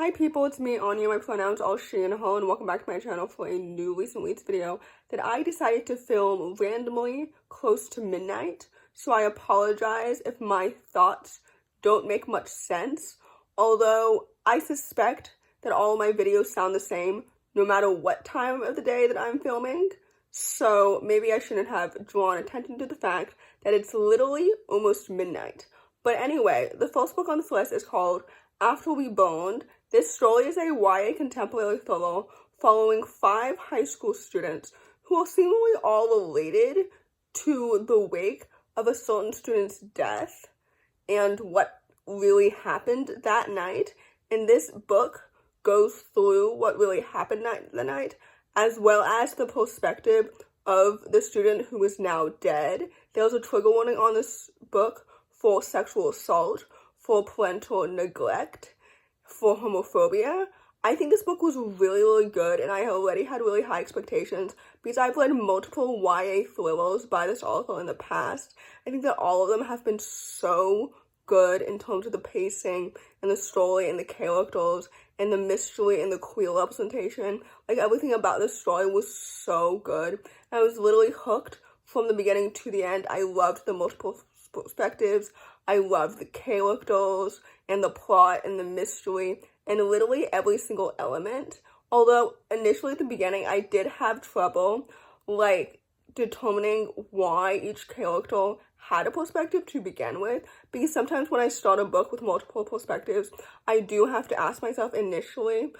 Hi people, it's me, Anja. My pronouns are she and her, and welcome back to my channel for a new recent week's video that I decided to film randomly close to midnight. So I apologize if my thoughts don't make much sense, although I suspect that all of my videos sound the same no matter what time of the day that I'm filming. So maybe I shouldn't have drawn attention to the fact that it's literally almost midnight. But anyway, the first book on this list is called After We Bond. This story is a YA contemporary thriller following 5 high school students who are seemingly all related to the wake of a certain student's death and what really happened that night. And this book goes through what really happened that night, as well as the perspective of the student who is now dead. There's a trigger warning on this book for sexual assault, for parental neglect, for homophobia. I think this book was really good, and I already had really high expectations because I've read multiple YA thrillers by this author in the past. I think that all of them have been so good in terms of the pacing and the story and the characters and the mystery and the queer representation. Like, everything about this story was so good. I was literally hooked from the beginning to the end. I loved the multiple perspectives. I loved the characters and the plot and the mystery and literally every single element. Although initially at the beginning I did have trouble determining why each character had a perspective to begin with, because sometimes when I start a book with multiple perspectives, I do have to ask myself initially,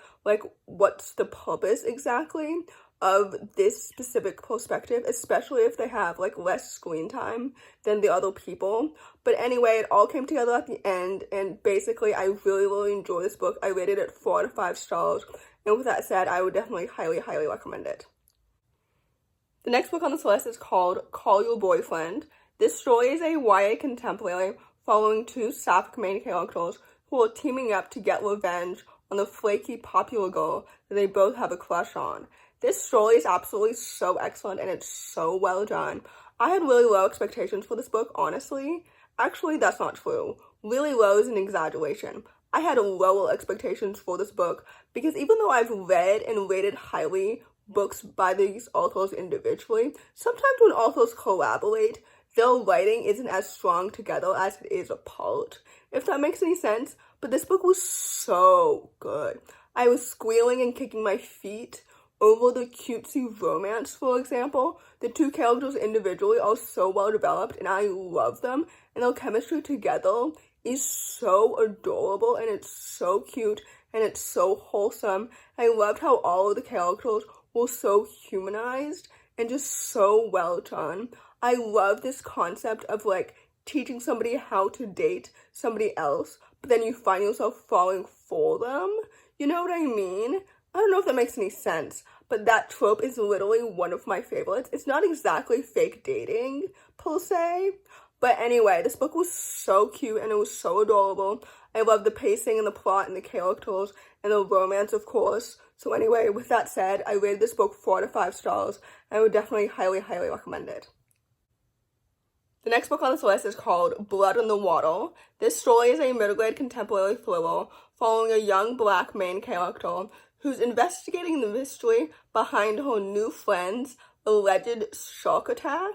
what's the purpose exactly of this specific perspective, especially if they have less screen time than the other people. But anyway, it all came together at the end, and basically I really enjoyed this book. I rated it 4 out of 5 stars, and with that said, I would definitely highly recommend it. The next book on this list is called Call Your Boyfriend. This story is a YA contemporary following 2 sapphic main characters who are teaming up to get revenge on the flaky popular girl that they both have a crush on. This story is absolutely so excellent, and it's so well done. I had really low expectations for this book, honestly. Actually, that's not true. Really low is an exaggeration. I had lower expectations for this book because even though I've read and rated highly books by these authors individually, sometimes when authors collaborate, their writing isn't as strong together as it is apart, if that makes any sense. But this book was so good. I was squealing and kicking my feet over the cutesy romance, for example. The 2 characters individually are so well developed, and I love them, and their chemistry together is so adorable, and it's so cute, and it's so wholesome. I loved how all of the characters were so humanized and just so well done. I love this concept of teaching somebody how to date somebody else, but then you find yourself falling for them. You know what I mean? I don't know if that makes any sense, but that trope is literally one of my favorites. It's not exactly fake dating, per se, but anyway, this book was so cute and it was so adorable. I love the pacing and the plot and the characters and the romance, of course. So anyway, with that said, I rated this book 4 out of 5 stars, and I would definitely highly recommend it. The next book on this list is called Blood in the Water. This story is a middle-grade contemporary thriller following a young black main character who's investigating the mystery behind her new friend's alleged shark attack.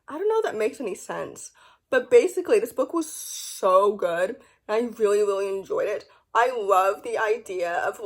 I don't know if that makes any sense, but basically this book was so good, and I really enjoyed it. I love the idea of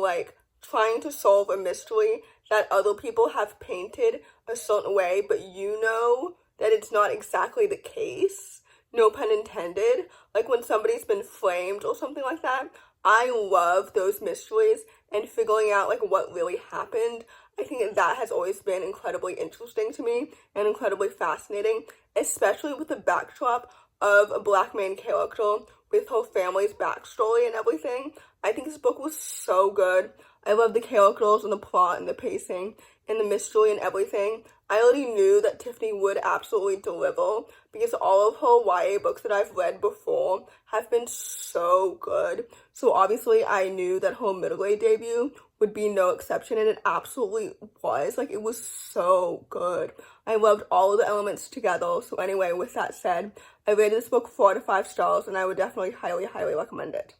trying to solve a mystery that other people have painted a certain way, but you know that it's not exactly the case. No pun intended. When somebody's been framed or something like that. I love those mysteries and figuring out what really happened. I think that has always been incredibly interesting to me and incredibly fascinating, especially with the backdrop of a black main character with her family's backstory and everything. I think this book was so good. I love the characters and the plot and the pacing and the mystery and everything. I already knew that Tiffany would absolutely deliver because all of her YA books that I've read before have been so good. So obviously I knew that her middle grade debut would be no exception, and it absolutely was. It was so good. I loved all of the elements together. So anyway, with that said, I rated this book 4 out of 5 stars, and I would definitely highly recommend it.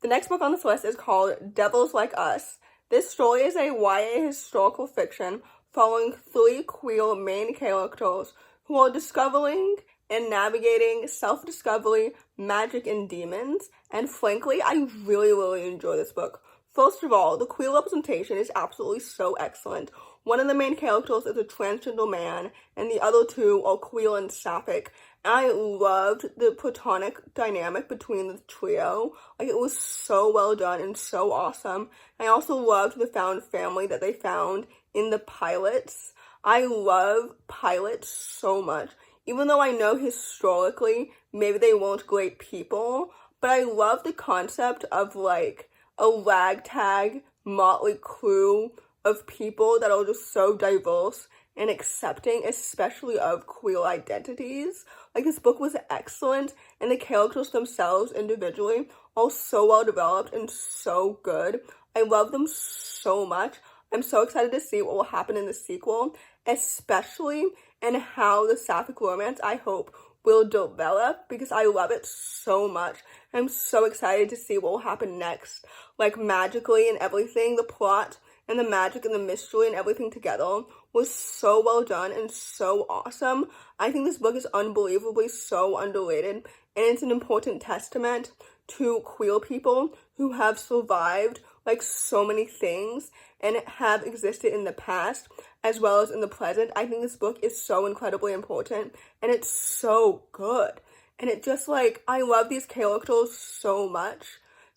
The The next book on this list is called Devils Like Us. This story is a YA historical fiction following 3 queer main characters who are discovering and navigating self-discovery, magic, and demons. And frankly, I really enjoy this book. First of all, the queer representation is absolutely so excellent. One of the main characters is a transgender man, and the other 2 are queer and sapphic. I loved the platonic dynamic between the trio. Like, it was so well done and so awesome. I also loved the found family that they found in the pilots. I love pilots so much. Even though I know historically maybe they weren't great people, but I love the concept of like a ragtag motley crew of people that are just so diverse and accepting, especially of queer identities. Like, this book was excellent, and the characters themselves individually are so well developed and so good. I love them so much. I'm so excited to see what will happen in the sequel, especially in how the sapphic romance, I hope, will develop, because I love it so much. I'm so excited to see what will happen next. Like, magically and everything, the plot and the magic and the mystery and everything together was so well done and so awesome. I think this book is unbelievably so underrated, and it's an important testament to queer people who have survived like so many things and have existed in the past as well as in the present. I think this book is so incredibly important, and it's so good. And it just, like, I love these characters so much.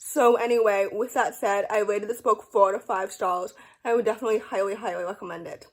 So anyway, with that said, I rated this book 4 out of 5 stars. I would definitely highly recommend it.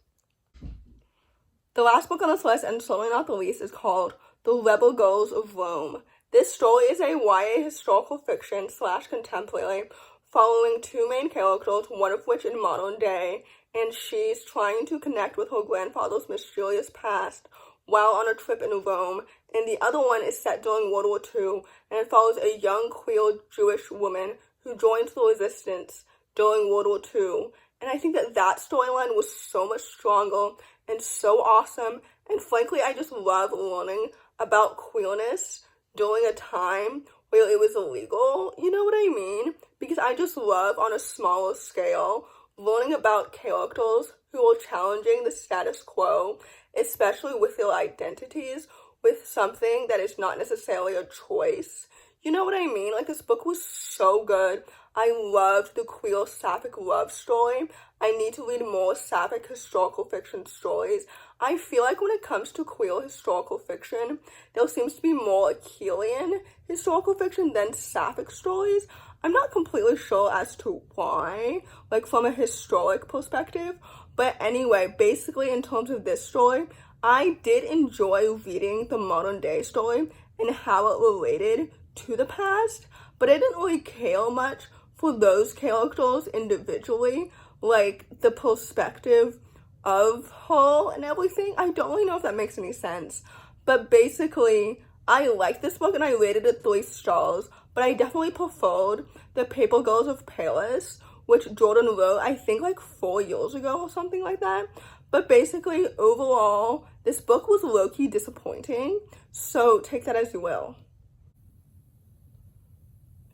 The last book on this list, and certainly not the least, is called The Rebel Girls of Rome. This story is a YA historical fiction / contemporary following 2 main characters, one of which in modern day, and she's trying to connect with her grandfather's mysterious past while on a trip in Rome, and the other one is set during World War II, and it follows a young queer Jewish woman who joins the resistance during World War II. And I think that storyline was so much stronger and so awesome, and frankly, I just love learning about queerness during a time where it was illegal, you know what I mean? Because I just love, on a smaller scale, learning about characters who are challenging the status quo, especially with their identities, with something that is not necessarily a choice. You know what I mean? Like, this book was so good. I loved the queer sapphic love story. I need to read more sapphic historical fiction stories. I feel like when it comes to queer historical fiction, there seems to be more Achillean historical fiction than sapphic stories. I'm not completely sure as to why, like, from a historic perspective. But anyway, basically in terms of this story, I did enjoy reading the modern day story and how it related to the past, but I didn't really care much for those characters individually, like the perspective of her and everything. I don't really know if that makes any sense, but basically I liked this book and I rated it 3 stars, but I definitely preferred The Paper Girls of Paris, which Jordyn wrote, I think, like 4 years ago or something like that. But basically, overall, this book was low-key disappointing, so take that as you will.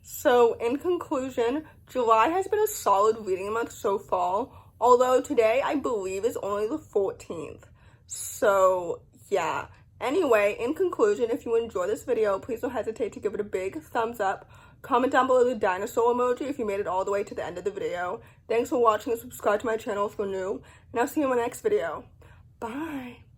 So, in conclusion, July has been a solid reading month so far, although today I believe is only the 14th. So, yeah. Anyway, in conclusion, if you enjoyed this video, please don't hesitate to give it a big thumbs up. Comment down below the dinosaur emoji if you made it all the way to the end of the video. Thanks for watching and subscribe to my channel if you're new, and I'll see you in my next video. Bye!